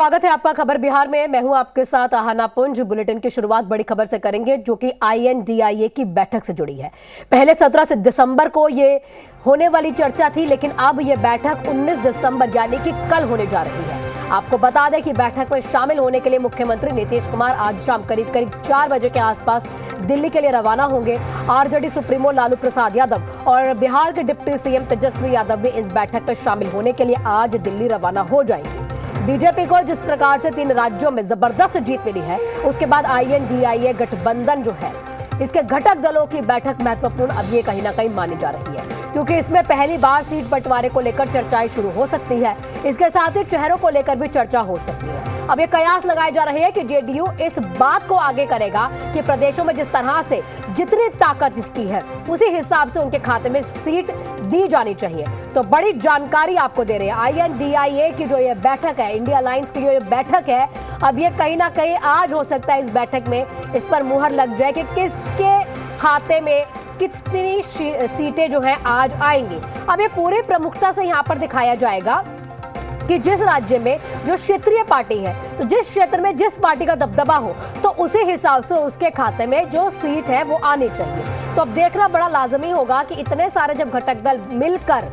स्वागत है आपका खबर बिहार में। मैं हूं आपके साथ आहाना पुंज। बुलेटिन की शुरुआत बड़ी खबर से करेंगे जो कि INDIA की बैठक से जुड़ी है। पहले 17 दिसंबर को ये होने वाली चर्चा थी, लेकिन अब ये बैठक 19 दिसंबर यानी कि कल होने जा रही है। आपको बता दें कि बैठक में शामिल होने के लिए मुख्यमंत्री नीतीश कुमार आज शाम करीब 4 बजे के आसपास दिल्ली के लिए रवाना होंगे। RJD सुप्रीमो लालू प्रसाद यादव और बिहार के डिप्टी CM तेजस्वी यादव भी इस बैठक में शामिल होने के लिए आज दिल्ली रवाना हो जाएंगे। बीजेपी को जिस प्रकार से 3 राज्यों में जबरदस्त जीत मिली है, उसके बाद INDIA गठबंधन जो है, इसके घटक दलों की बैठक महत्वपूर्ण अब ये कहीं ना कहीं मानी जा रही है, क्योंकि इसमें पहली बार सीट बंटवारे को लेकर चर्चाएं शुरू हो सकती है। इसके साथ ही चेहरों को लेकर भी चर्चा हो सकती है। अब ये कयास लगाए जा रहे हैं कि JDU इस बात को आगे करेगा कि प्रदेशों में जिस तरह से जितनी ताकत इसकी है, उसी हिसाब से उनके खाते में सीट दी जानी चाहिए। तो बड़ी जानकारी आपको दे रहे हैं INDIA की जो ये बैठक है, इंडिया अलायंस की जो ये बैठक है, अब ये कहीं ना कहीं आज हो सकता है इस बैठक में इस पर मुहर लग जाए कि किसके खाते में कितनी सीटें जो है आज आएंगी। अब ये पूरी प्रमुखता से यहाँ पर दिखाया जाएगा कि जिस राज्य में जो क्षेत्रीय पार्टी है, तो जिस क्षेत्र में जिस पार्टी का दबदबा हो, तो उसी हिसाब से उसके खाते में जो सीट है वो आनी चाहिए। तो अब देखना बड़ा लाजमी होगा कि इतने सारे जब घटक दल मिलकर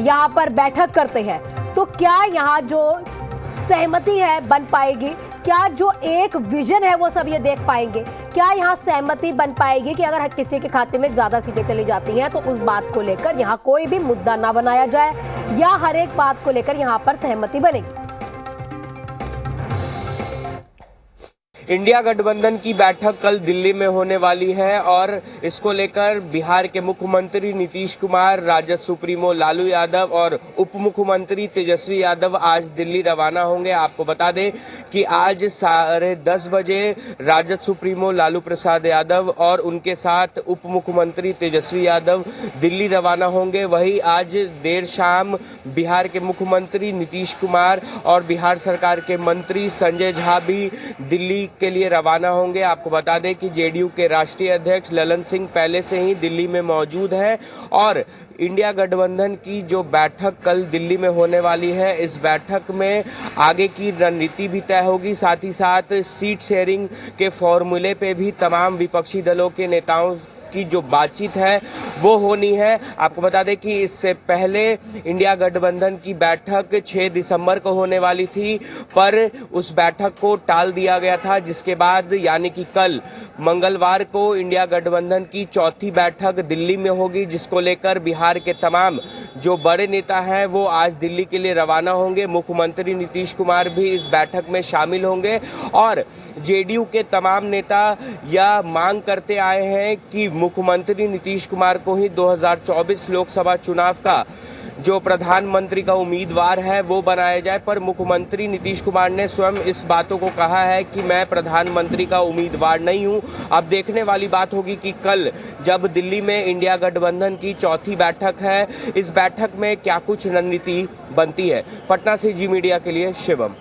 यहाँ पर बैठक करते हैं, तो क्या यहाँ जो सहमति है बन पाएगी, क्या जो एक विजन है वो सब ये देख पाएंगे, क्या यहाँ सहमति बन पाएगी कि अगर किसी के खाते में ज्यादा सीटें चली जाती हैं तो उस बात को लेकर यहाँ कोई भी मुद्दा ना बनाया जाए, या हर एक बात को लेकर यहाँ पर सहमति बनेगी। इंडिया गठबंधन की बैठक कल दिल्ली में होने वाली है और इसको लेकर बिहार के मुख्यमंत्री नीतीश कुमार, राजद सुप्रीमो लालू यादव और उप मुख्यमंत्री तेजस्वी यादव आज दिल्ली रवाना होंगे। आपको बता दें कि आज 10:30 बजे राजद सुप्रीमो लालू प्रसाद यादव और उनके साथ उप मुख्यमंत्री तेजस्वी यादव दिल्ली रवाना होंगे। वहीं आज देर शाम बिहार के मुख्यमंत्री नीतीश कुमार और बिहार सरकार के मंत्री संजय झा भी दिल्ली के लिए रवाना होंगे। आपको बता दें कि JDU के राष्ट्रीय अध्यक्ष ललन सिंह पहले से ही दिल्ली में मौजूद हैं और इंडिया गठबंधन की जो बैठक कल दिल्ली में होने वाली है, इस बैठक में आगे की रणनीति भी तय होगी। साथ ही साथ सीट शेयरिंग के फॉर्मूले पे भी तमाम विपक्षी दलों के नेताओं की जो बातचीत है वो होनी है। आपको बता दें कि इससे पहले इंडिया गठबंधन की बैठक 6 दिसंबर को होने वाली थी, पर उस बैठक को टाल दिया गया था, जिसके बाद यानी कि कल मंगलवार को इंडिया गठबंधन की चौथी बैठक दिल्ली में होगी, जिसको लेकर बिहार के तमाम जो बड़े नेता हैं वो आज दिल्ली के लिए रवाना होंगे। मुख्यमंत्री नीतीश कुमार भी इस बैठक में शामिल होंगे और JDU के तमाम नेता यह मांग करते आए हैं कि मुख्यमंत्री नीतीश कुमार को ही 2024 लोकसभा चुनाव का जो प्रधानमंत्री का उम्मीदवार है वो बनाया जाए। पर मुख्यमंत्री नीतीश कुमार ने स्वयं इस बातों को कहा है कि मैं प्रधानमंत्री का उम्मीदवार नहीं हूं। अब देखने वाली बात होगी कि कल जब दिल्ली में इंडिया गठबंधन की चौथी बैठक है, इस बैठक में क्या कुछ रणनीति बनती है। पटना से जी मीडिया के लिए शिवम।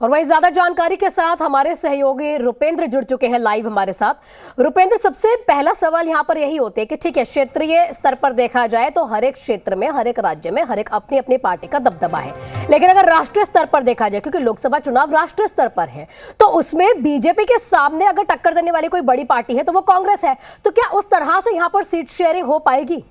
और वहीं ज्यादा जानकारी के साथ हमारे सहयोगी रुपेंद्र जुड़ चुके हैं लाइव हमारे साथ। रुपेंद्र, सबसे पहला सवाल यहाँ पर यही होते है कि ठीक है, क्षेत्रीय स्तर पर देखा जाए तो हर एक क्षेत्र में, हर एक राज्य में, हर एक अपनी अपनी पार्टी का दबदबा है, लेकिन अगर राष्ट्रीय स्तर पर देखा जाए, क्योंकि लोकसभा चुनाव राष्ट्रीय स्तर पर है, तो उसमें बीजेपी के सामने अगर टक्कर देने वाली कोई बड़ी पार्टी है तो वो कांग्रेस है। तो क्या उस तरह से यहाँ पर सीट शेयरिंग हो पाएगी?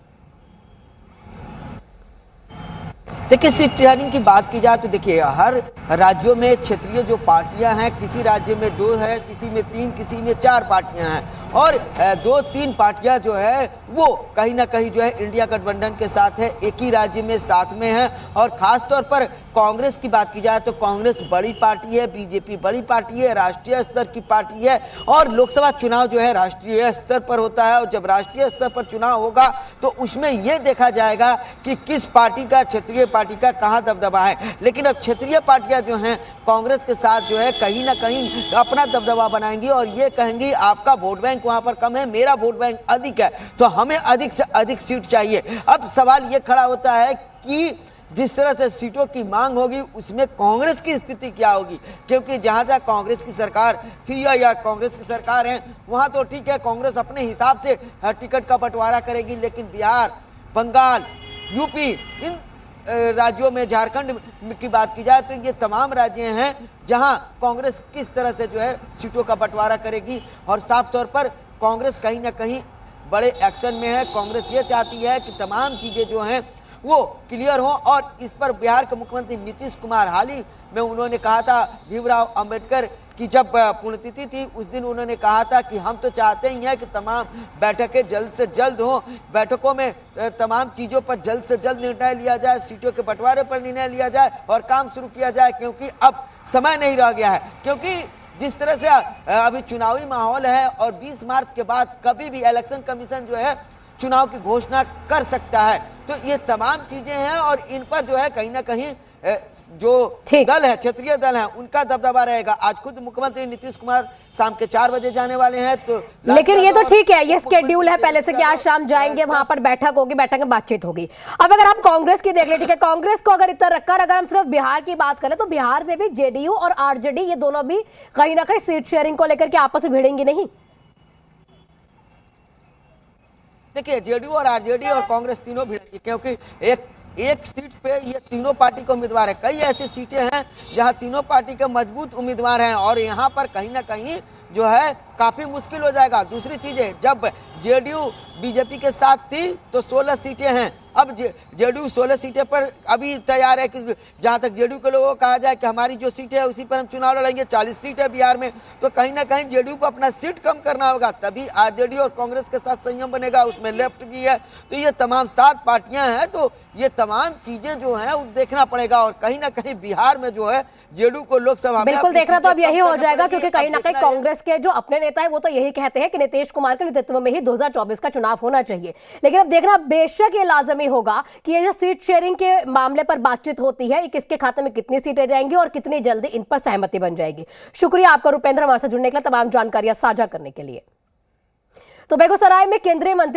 देखिए, सीट शेयरिंग की बात की जाए तो देखिए, हर राज्यों में क्षेत्रीय जो पार्टियां हैं, किसी राज्य में 2 है, किसी में 3, किसी में 4 पार्टियां हैं और 2-3 पार्टियां जो है वो कहीं ना कहीं जो है इंडिया गठबंधन के साथ है, एक ही राज्य में साथ में है। और खास तौर पर कांग्रेस की बात की जाए तो कांग्रेस बड़ी पार्टी है, बीजेपी बड़ी पार्टी है, राष्ट्रीय स्तर की पार्टी है और लोकसभा चुनाव जो है राष्ट्रीय स्तर पर होता है। और जब राष्ट्रीय स्तर पर चुनाव होगा तो उसमें यह देखा जाएगा कि किस पार्टी का, क्षेत्रीय पार्टी का कहाँ दबदबा है। लेकिन अब क्षेत्रीय पार्टियां जो हैं कांग्रेस के साथ जो है कहीं ना कहीं अपना दबदबा बनाएंगी और ये कहेंगी आपका वोट बैंक वहां पर कम है, मेरा वोट बैंक अधिक है, तो हमें अधिक से अधिक सीट चाहिए। अब सवाल ये खड़ा होता है कि जिस तरह से सीटों की मांग होगी उसमें कांग्रेस की स्थिति क्या होगी, क्योंकि जहां जहां कांग्रेस की सरकार थी या कांग्रेस की सरकार है वहां तो ठीक है, कांग्रेस अपने हिसाब से टिकट का बंटवारा करेगी, लेकिन बिहार, बंगाल, यूपी, इन राज्यों में, झारखंड की बात की जाए तो ये तमाम राज्य हैं जहां कांग्रेस किस तरह से जो है सीटों का बंटवारा करेगी। और साफ तौर पर कांग्रेस कहीं ना कहीं बड़े एक्शन में है। कांग्रेस ये चाहती है कि तमाम चीज़ें जो हैं वो क्लियर हो। और इस पर बिहार के मुख्यमंत्री नीतीश कुमार हाल ही में उन्होंने कहा था, भीमराव अंबेडकर की जब पुण्यतिथि थी उस दिन उन्होंने कहा था कि हम तो चाहते ही हैं कि तमाम बैठकें जल्द से जल्द हों, बैठकों में तमाम चीज़ों पर जल्द से जल्द निर्णय लिया जाए, सीटों के बंटवारे पर निर्णय लिया जाए और काम शुरू किया जाए, क्योंकि अब समय नहीं रह गया है। क्योंकि जिस तरह से अभी चुनावी माहौल है और 20 मार्च के बाद कभी भी इलेक्शन कमीशन जो है चुनाव की घोषणा कर सकता है। तो ये तमाम चीज़ें हैं और इन पर जो है कहीं ना कहीं जो दल है, क्षेत्रीय दल है, उनका दबदबा रहेगा। आज खुद मुख्यमंत्री नीतीश कुमार शाम के 4 बजे जाने वाले हैं। तो लेकिन ये तो ठीक है, ये स्केड्यूल है पहले से कि आज शाम जाएंगे, वहां पर बैठक होगी, बैठक में बातचीत होगी। अब अगर आप कांग्रेस की देख ले, ठीक है, कांग्रेस को अगर इतना रखकर अगर हम सिर्फ बिहार की बात करें तो बिहार में भी जेडीयू और आरजेडी ये दोनों भी कहीं ना कहीं सीट शेयरिंग को लेकर के आपस में भिड़ेंगी नहीं? देखिए, जेडीयू और आरजेडी और कांग्रेस तीनों भिड़ेंगी, क्योंकि एक सीट पे ये तीनों पार्टी के उम्मीदवार है। कई ऐसी सीटें हैं जहां तीनों पार्टी के मजबूत उम्मीदवार हैं और यहां पर कहीं ना कहीं जो है काफ़ी मुश्किल हो जाएगा। दूसरी चीज़ है, जब जेडीयू बीजेपी के साथ थी तो 16 सीटें हैं। अब जेडीयू 16 सीटें पर अभी तैयार है कि जहाँ तक जेडीयू के लोगों को कहा जाए कि हमारी जो सीटें है उसी पर हम चुनाव लड़ेंगे। 40 सीट है बिहार में, तो कहीं ना कहीं जेडीयू को अपना सीट कम करना होगा, तभी आरजेडी और कांग्रेस के साथ संयम बनेगा। उसमें लेफ्ट भी है, तो ये तमाम 7 पार्टियां हैं। तो ये तमाम चीजें जो हैं वो देखना पड़ेगा और कहीं ना कहीं बिहार में जो है जेडीयू को लोकसभा में बिल्कुल देखना तो अब यही हो जाएगा, क्योंकि कहीं ना कहीं कांग्रेस के जो अपने नेता है वो तो यही कहते हैं कि नीतीश कुमार के नेतृत्व में ही 2024 का चुनाव होना चाहिए। लेकिन अब देखना बेशक ये लाजमी होगा कि ये जो सीट शेयरिंग के मामले पर बातचीत होती है, किसके खाते में कितनी सीटें जाएंगी और कितनी जल्दी इन पर सहमति बन जाएगी। शुक्रिया आपका रुपेंद्र, हमारे साथ जुड़ने के लिए, तमाम जानकारियां साझा करने के लिए। तो बेगूसराय में केंद्रीय मंत्री